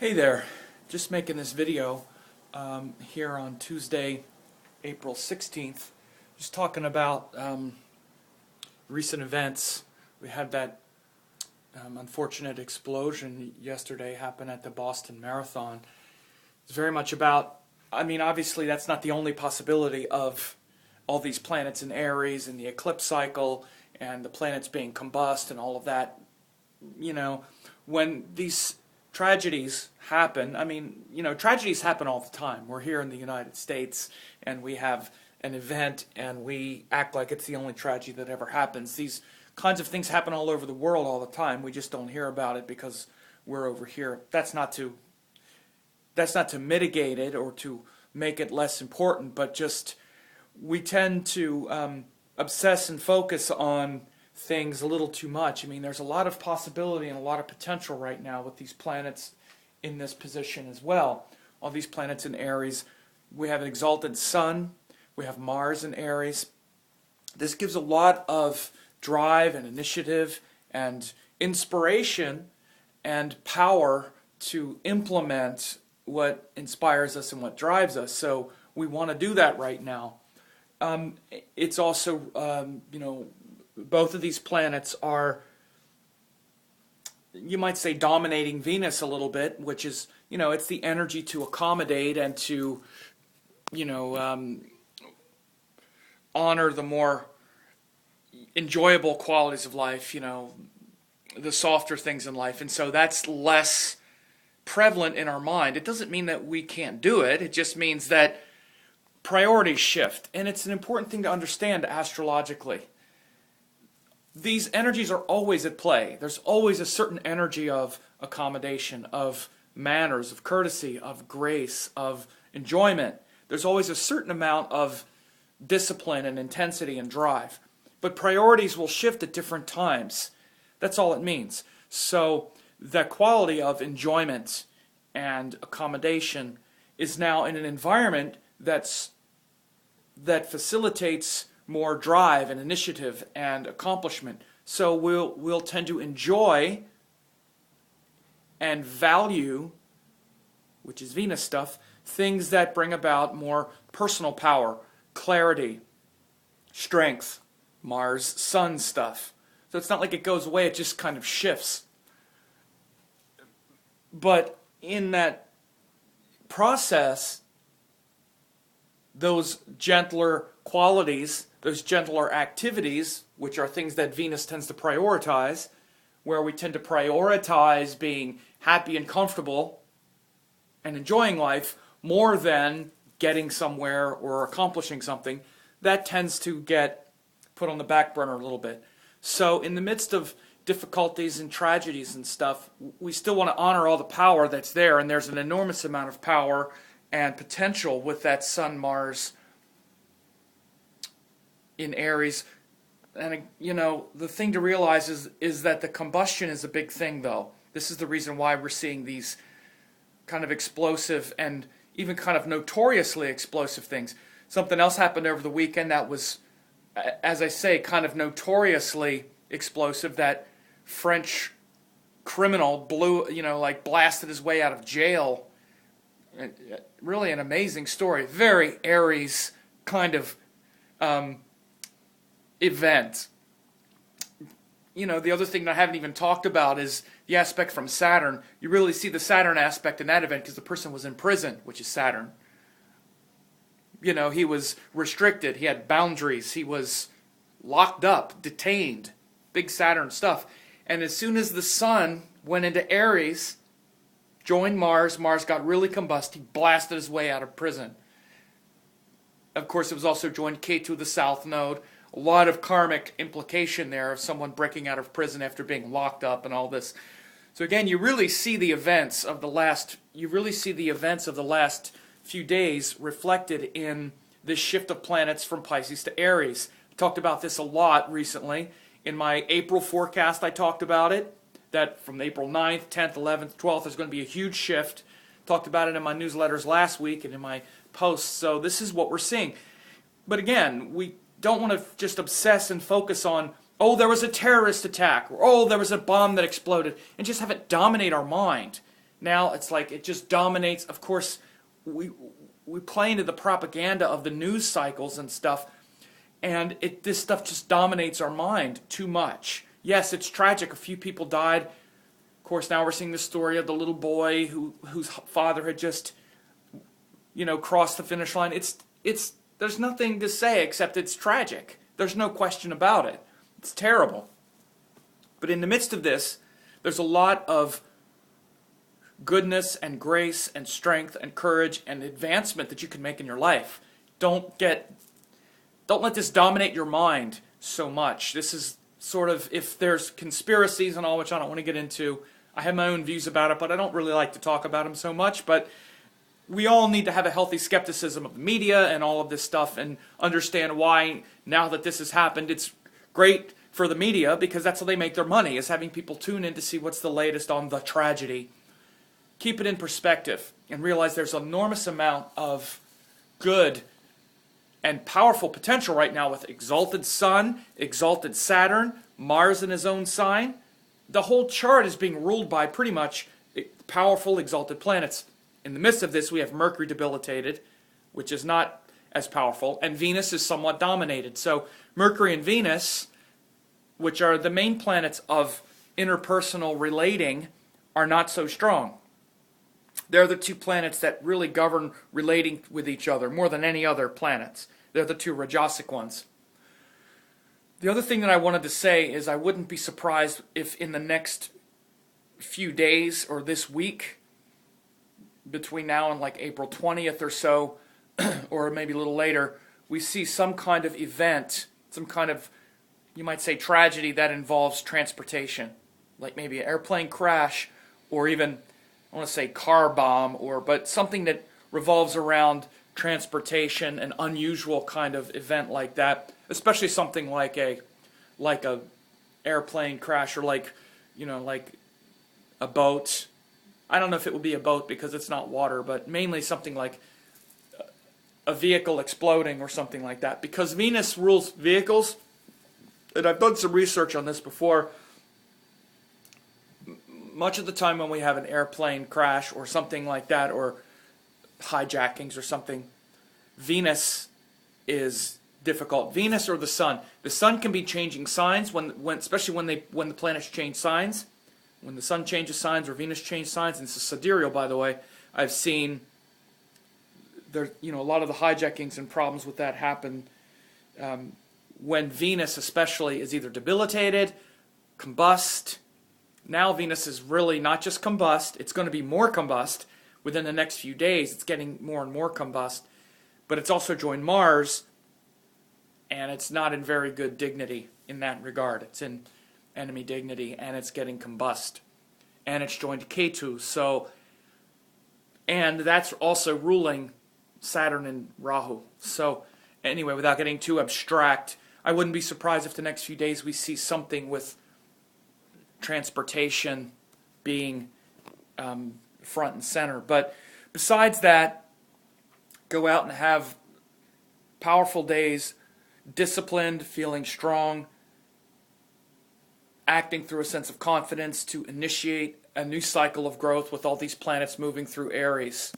Hey there, just making this video here on Tuesday, April 16th, just talking about recent events. We had that unfortunate explosion yesterday happen at the Boston Marathon. It's very much about, obviously that's not the only possibility of all these planets in Aries and the eclipse cycle and the planets being combust and all of that. When these tragedies happen, tragedies happen all the time. We're here in the United States and we have an event and we act like it's the only tragedy that ever happens. These kinds of things happen all over the world all the time. We just don't hear about it because we're over here. That's not to mitigate it or to make it less important, but just we tend to obsess and focus on things a little too much. There's a lot of possibility and a lot of potential right now with these planets in this position as well. All these planets in Aries. We have an exalted Sun. We have Mars in Aries. This gives a lot of drive and initiative and inspiration and power to implement what inspires us and what drives us. So we want to do that right now. It's also, both of these planets are, you might say, dominating Venus a little bit, which is, it's the energy to accommodate and to, honor the more enjoyable qualities of life, the softer things in life. And so that's less prevalent in our mind. It doesn't mean that we can't do it. It just means that priorities shift. And it's an important thing to understand astrologically. These energies are always at play. There's always a certain energy of accommodation, of manners, of courtesy, of grace, of enjoyment. There's always a certain amount of discipline and intensity and drive. But priorities will shift at different times. That's all it means. So the quality of enjoyment and accommodation is now in an environment that facilitates more drive and initiative and accomplishment. So we'll tend to enjoy and value, which is Venus stuff, things that bring about more personal power, clarity, strength, Mars, Sun stuff. So it's not like it goes away, it just kind of shifts. But in that process, those gentler qualities, those gentler activities, which are things that Venus tends to prioritize, where we tend to prioritize being happy and comfortable and enjoying life more than getting somewhere or accomplishing something, that tends to get put on the back burner a little bit. So in the midst of difficulties and tragedies and stuff, we still want to honor all the power that's there, and there's an enormous amount of power and potential with that Sun, Mars in Aries. And the thing to realize is that the combustion is a big thing, though. This is the reason why we're seeing these kind of explosive and even kind of notoriously explosive things. Something else happened over the weekend that was, as I say, kind of notoriously explosive. That French criminal blasted his way out of jail. Really an amazing story. Very Aries kind of event. The other thing that I haven't even talked about is the aspect from Saturn. You really see the Saturn aspect in that event because the person was in prison, which is Saturn. He was restricted. He had boundaries. He was locked up, detained. Big Saturn stuff. And as soon as the Sun went into Aries, joined Mars, Mars got really combust. He blasted his way out of prison. Of course, it was also joined Ketu, the South Node. A lot of karmic implication there of someone breaking out of prison after being locked up and all this. So again, you really see the events of the last few days reflected in this shift of planets from Pisces to Aries. I talked about this a lot recently. In my April forecast, I talked about it, that from April 9th, 10th, 11th, 12th, there's going to be a huge shift. Talked about it in my newsletters last week and in my posts. So this is what we're seeing. But again, we don't want to just obsess and focus on, oh, there was a terrorist attack, or oh, there was a bomb that exploded, and just have it dominate our mind. Now it's like it just dominates. Of course, we play into the propaganda of the news cycles and stuff, and this stuff just dominates our mind too much. Yes, it's tragic. A few people died. Of course, now we're seeing the story of the little boy whose father had just, crossed the finish line. There's nothing to say except it's tragic. There's no question about it. It's terrible. But in the midst of this, there's a lot of goodness and grace and strength and courage and advancement that you can make in your life. Don't let this dominate your mind so much. This is sort of, if there's conspiracies and all, which I don't want to get into, I have my own views about it, but I don't really like to talk about them so much. But we all need to have a healthy skepticism of the media and all of this stuff and understand why, now that this has happened, it's great for the media because that's how they make their money, is having people tune in to see what's the latest on the tragedy. Keep it in perspective and realize there's an enormous amount of good and powerful potential right now with exalted Sun, exalted Saturn, Mars in his own sign. The whole chart is being ruled by pretty much powerful exalted planets. In the midst of this, we have Mercury debilitated, which is not as powerful, and Venus is somewhat dominated. So Mercury and Venus, which are the main planets of interpersonal relating, are not so strong. They're the two planets that really govern relating with each other more than any other planets. They're the two Rajasic ones. The other thing that I wanted to say is I wouldn't be surprised if in the next few days or this week, between now and like April 20th or so, or maybe a little later, we see some kind of event, some kind of, you might say, tragedy that involves transportation. Like maybe an airplane crash, or even, I want to say car bomb, but something that revolves around transportation, an unusual kind of event like that, especially something like a airplane crash, or like a boat. I don't know if it would be a boat because it's not water, but mainly something like a vehicle exploding or something like that. Because Venus rules vehicles, and I've done some research on this before. Much of the time when we have an airplane crash or something like that, or hijackings or something, Venus is difficult. Venus or the Sun. The Sun can be changing signs especially when the planets change signs. When the Sun changes signs or Venus changes signs, and it's a sidereal, by the way, I've seen there, a lot of the hijackings and problems with that happen when Venus especially is either debilitated, combust. Now Venus is really not just combust, it's going to be more combust within the next few days. It's getting more and more combust. But it's also joined Mars, and it's not in very good dignity in that regard. It's in enemy dignity, and it's getting combust. And it's joined Ketu, and that's also ruling Saturn and Rahu. So anyway, without getting too abstract, I wouldn't be surprised if the next few days we see something with transportation being front and center. But besides that, go out and have powerful days, disciplined, feeling strong, acting through a sense of confidence to initiate a new cycle of growth with all these planets moving through Aries.